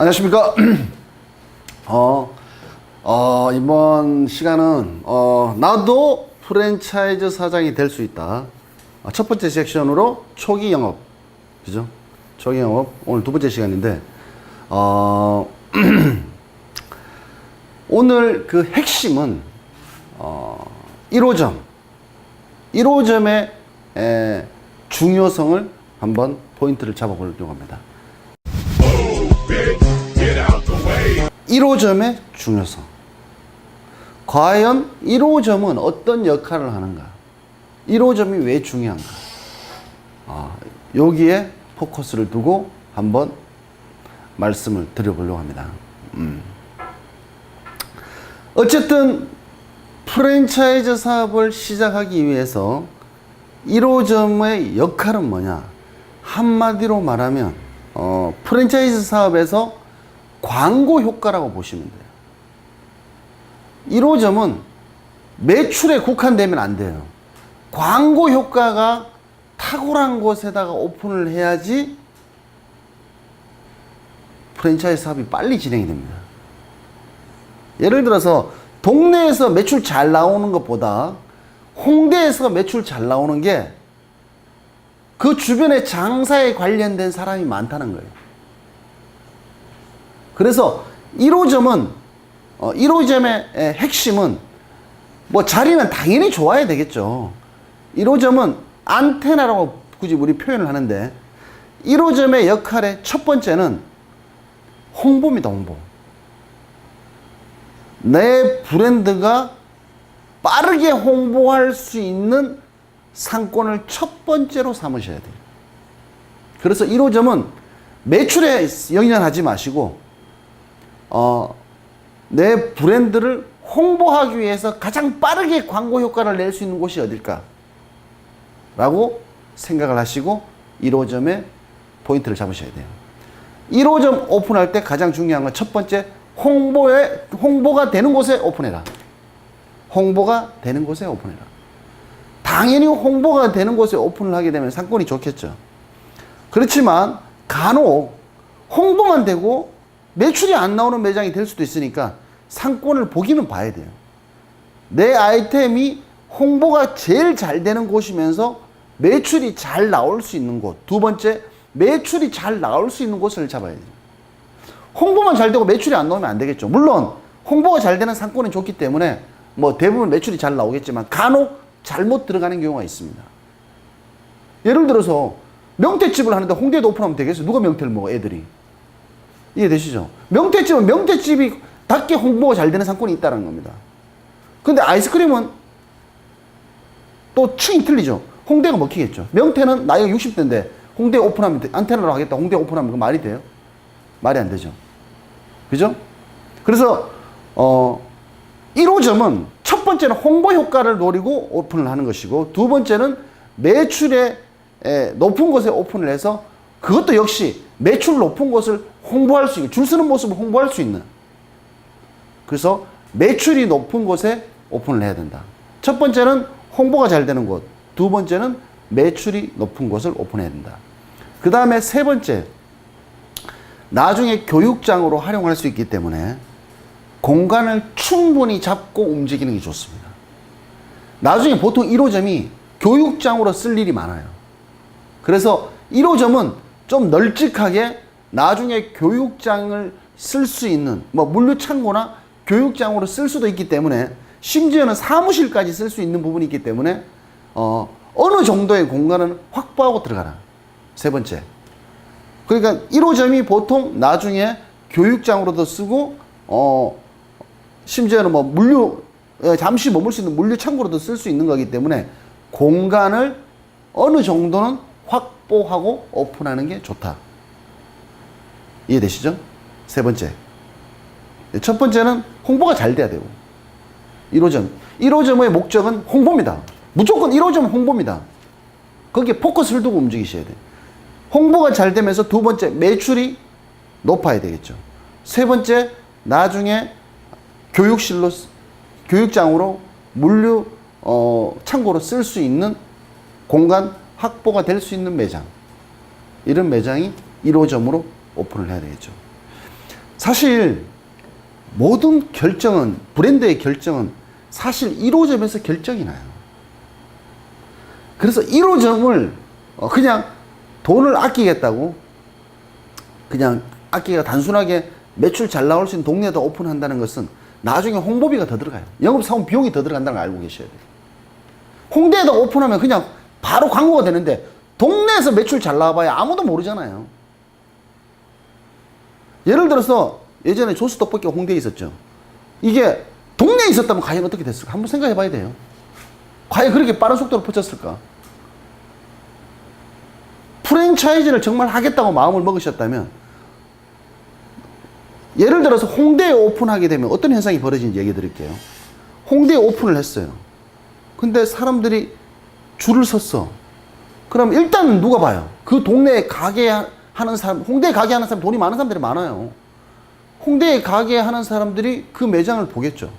안녕하십니까. 이번 시간은, 나도 프랜차이즈 사장이 될 수 있다. 첫 번째 섹션으로 초기 영업. 그죠? 초기 영업. 오늘 두 번째 시간인데, 오늘 그 핵심은, 1호점. 1호점의 중요성을 한번 포인트를 잡아보려고 합니다. 1호점의 중요성. 과연 1호점은 어떤 역할을 하는가? 1호점이 왜 중요한가? 여기에 포커스를 두고 한번 말씀을 드려보려고 합니다. 어쨌든 프랜차이즈 사업을 시작하기 위해서 1호점의 역할은 뭐냐? 한마디로 말하면 프랜차이즈 사업에서 광고 효과라고 보시면 돼요. 1호점은 매출에 국한되면 안 돼요. 광고 효과가 탁월한 곳에다가 오픈을 해야지 프랜차이즈 사업이 빨리 진행이 됩니다. 예를 들어서 동네에서 매출 잘 나오는 것보다 홍대에서 매출 잘 나오는 게 그 주변에 장사에 관련된 사람이 많다는 거예요. 그래서 1호점은 1호점의 핵심은 뭐 자리는 당연히 좋아야 되겠죠. 1호점은 안테나라고 굳이 우리 표현을 하는데 1호점의 역할의 첫 번째는 홍보입니다. 홍보. 내 브랜드가 빠르게 홍보할 수 있는 상권을 첫 번째로 삼으셔야 돼요. 그래서 1호점은 매출에 연연하지 마시고 내 브랜드를 홍보하기 위해서 가장 빠르게 광고 효과를 낼 수 있는 곳이 어딜까? 라고 생각을 하시고 1호점에 포인트를 잡으셔야 돼요. 1호점 오픈할 때 가장 중요한 건 첫 번째, 홍보가 되는 곳에 오픈해라. 홍보가 되는 곳에 오픈해라. 당연히 홍보가 되는 곳에 오픈을 하게 되면 상권이 좋겠죠. 그렇지만 간혹 홍보만 되고 매출이 안 나오는 매장이 될 수도 있으니까 상권을 보기는 봐야 돼요. 내 아이템이 홍보가 제일 잘 되는 곳이면서 매출이 잘 나올 수 있는 곳. 두 번째, 매출이 잘 나올 수 있는 곳을 잡아야 돼요. 홍보만 잘 되고 매출이 안 나오면 안 되겠죠. 물론 홍보가 잘 되는 상권은 좋기 때문에 뭐 대부분 매출이 잘 나오겠지만 간혹 잘못 들어가는 경우가 있습니다. 예를 들어서 명태집을 하는데 홍대에도 오픈하면 되겠어요? 누가 명태를 먹어, 애들이? 이해되시죠? 명태집은 명태집이 답게 홍보가 잘 되는 상권이 있다는 겁니다. 근데 아이스크림은 또 층이 틀리죠. 홍대가 먹히겠죠. 명태는 나이가 60대인데 홍대 오픈하면 안테나로 하겠다. 홍대 오픈하면 그 말이 돼요? 말이 안 되죠. 그죠? 그래서 1호점은 첫 번째는 홍보 효과를 노리고 오픈을 하는 것이고, 두 번째는 매출에 높은 곳에 오픈을 해서 그것도 역시 매출 높은 곳을 홍보할 수 있는, 줄 서는 모습을 홍보할 수 있는. 그래서 매출이 높은 곳에 오픈을 해야 된다. 첫 번째는 홍보가 잘 되는 곳, 두 번째는 매출이 높은 곳을 오픈해야 된다. 그 다음에 세 번째, 나중에 교육장으로 활용할 수 있기 때문에 공간을 충분히 잡고 움직이는 게 좋습니다. 나중에 보통 1호점이 교육장으로 쓸 일이 많아요. 그래서 1호점은 좀 널찍하게 나중에 교육장을 쓸 수 있는, 뭐 물류창고나 교육장으로 쓸 수도 있기 때문에, 심지어는 사무실까지 쓸 수 있는 부분이 있기 때문에 어느 정도의 공간은 확보하고 들어가라. 세 번째. 그러니까 1호점이 보통 나중에 교육장으로도 쓰고 심지어는 뭐 잠시 머물 수 있는 물류 창고로도 쓸 수 있는 거기 때문에 공간을 어느 정도는 확보하고 오픈하는 게 좋다. 이해되시죠? 세 번째. 첫 번째는 홍보가 잘 돼야 되고, 1호점. 1호점의 목적은 홍보입니다. 무조건 1호점은 홍보입니다. 거기에 포커스를 두고 움직이셔야 돼요. 홍보가 잘 되면서 두 번째, 매출이 높아야 되겠죠. 세 번째, 나중에 교육장으로 물류 창고로 쓸 수 있는 공간 확보가 될 수 있는 매장, 이런 매장이 1호점으로 오픈을 해야 되겠죠. 사실 모든 결정은, 브랜드의 결정은 사실 1호점에서 결정이 나요. 그래서 1호점을 그냥 돈을 아끼겠다고, 그냥 아끼가 단순하게 매출 잘 나올 수 있는 동네에다 오픈한다는 것은 나중에 홍보비가 더 들어가요. 영업사원 비용이 더 들어간다는 걸 알고 계셔야 돼요. 홍대에다 오픈하면 그냥 바로 광고가 되는데 동네에서 매출 잘 나와봐야 아무도 모르잖아요. 예를 들어서 예전에 조수 떡볶이가 홍대에 있었죠. 이게 동네에 있었다면 과연 어떻게 됐을까? 한번 생각해 봐야 돼요. 과연 그렇게 빠른 속도로 퍼졌을까? 프랜차이즈를 정말 하겠다고 마음을 먹으셨다면, 예를 들어서 홍대에 오픈하게 되면 어떤 현상이 벌어지는지 얘기 드릴게요. 홍대에 오픈을 했어요. 근데 사람들이 줄을 섰어. 그럼 일단 누가 봐요? 그 동네에 가게 하는 사람, 홍대에 가게 하는 사람, 돈이 많은 사람들이 많아요. 홍대에 가게 하는 사람들이 그 매장을 보겠죠.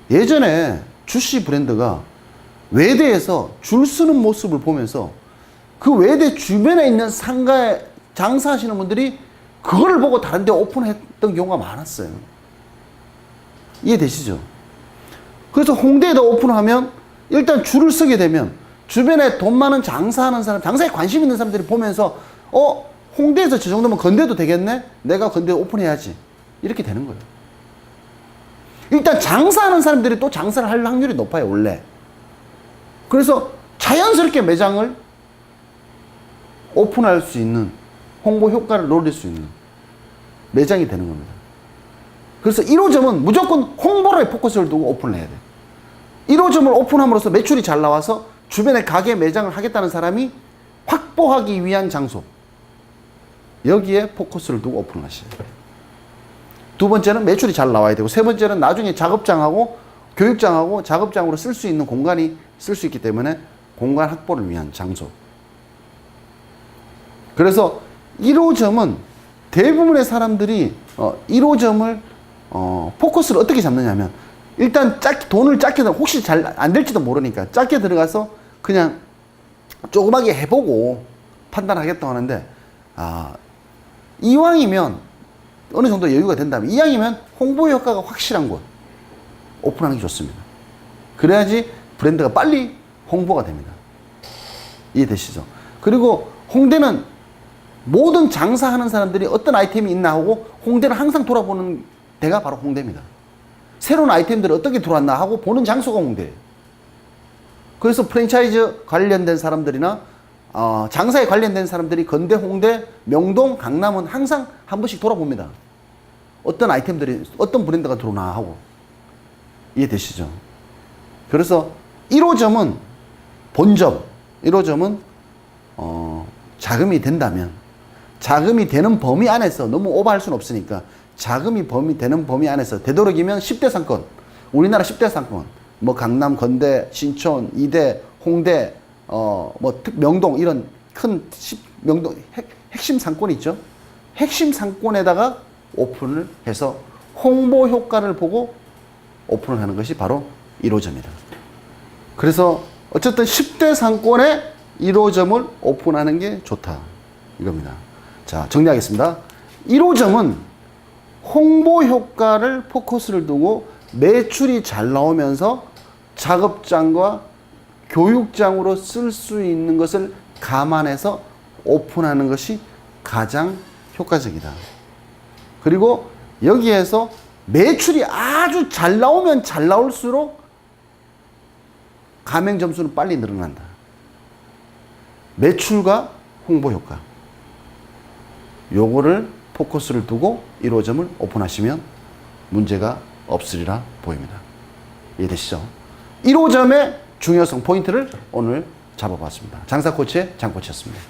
예전에 주시 브랜드가 외대에서 줄 서는 모습을 보면서 그 외대 주변에 있는 상가에 장사하시는 분들이 그걸 보고 다른 데 오픈했던 경우가 많았어요. 이해되시죠? 그래서 홍대에다 오픈하면 일단 줄을 서게 되면 주변에 돈 많은 장사하는 사람, 장사에 관심 있는 사람들이 보면서 홍대에서 저 정도면 건대도 되겠네? 내가 건대 오픈해야지. 이렇게 되는 거예요. 일단 장사하는 사람들이 또 장사를 할 확률이 높아요, 원래. 그래서 자연스럽게 매장을 오픈할 수 있는, 홍보 효과를 노릴 수 있는 매장이 되는 겁니다. 그래서 1호점은 무조건 홍보에 포커스를 두고 오픈을 해야 돼요. 1호점을 오픈함으로써 매출이 잘 나와서 주변에 가게 매장을 하겠다는 사람이 확보하기 위한 장소, 여기에 포커스를 두고 오픈을 하셔야 돼요. 두 번째는 매출이 잘 나와야 되고, 세 번째는 나중에 작업장하고 교육장하고 작업장으로 쓸 수 있는 공간이 쓸 수 있기 때문에 공간 확보를 위한 장소. 그래서 1호점은 대부분의 사람들이 1호점을 포커스를 어떻게 잡느냐면, 일단 돈을 작게 들어, 혹시 잘 안 될지도 모르니까 작게 들어가서 그냥 조그맣게 해보고 판단하겠다고 하는데, 이왕이면 어느 정도 여유가 된다면, 이왕이면 홍보 효과가 확실한 곳 오픈하는 게 좋습니다. 그래야지 브랜드가 빨리 홍보가 됩니다. 이해되시죠? 그리고 홍대는 모든 장사하는 사람들이 어떤 아이템이 있나 하고 홍대를 항상 돌아보는 데가 바로 홍대입니다. 새로운 아이템들이 어떻게 들어왔나 하고 보는 장소가 홍대예요. 그래서 프랜차이즈 관련된 사람들이나 장사에 관련된 사람들이 건대, 홍대, 명동, 강남은 항상 한 번씩 돌아봅니다. 어떤 아이템들이, 어떤 브랜드가 들어오나 하고. 이해되시죠? 그래서 1호점은 본점, 1호점은 자금이 된다면, 자금이 되는 범위 안에서, 너무 오버할 수는 없으니까 자금이 되는 범위 안에서 되도록이면 10대 상권, 우리나라 10대 상권, 뭐 강남, 건대, 신촌, 이대, 홍대, 명동, 이런 큰 명동 핵심 상권이 있죠. 핵심 상권에다가 오픈을 해서 홍보 효과를 보고 오픈을 하는 것이 바로 1호점이다. 그래서 어쨌든 10대 상권에 1호점을 오픈하는 게 좋다, 이겁니다. 자, 정리하겠습니다. 1호점은 홍보 효과를 포커스를 두고 매출이 잘 나오면서 작업장과 교육장으로 쓸 수 있는 것을 감안해서 오픈하는 것이 가장 효과적이다. 그리고 여기에서 매출이 아주 잘 나오면 잘 나올수록 가맹 점수는 빨리 늘어난다. 매출과 홍보 효과, 요거를 포커스를 두고 1호점을 오픈하시면 문제가 없으리라 보입니다. 이해되시죠? 1호점의 중요성 포인트를 오늘 잡아봤습니다. 장사 코치의 장 코치였습니다.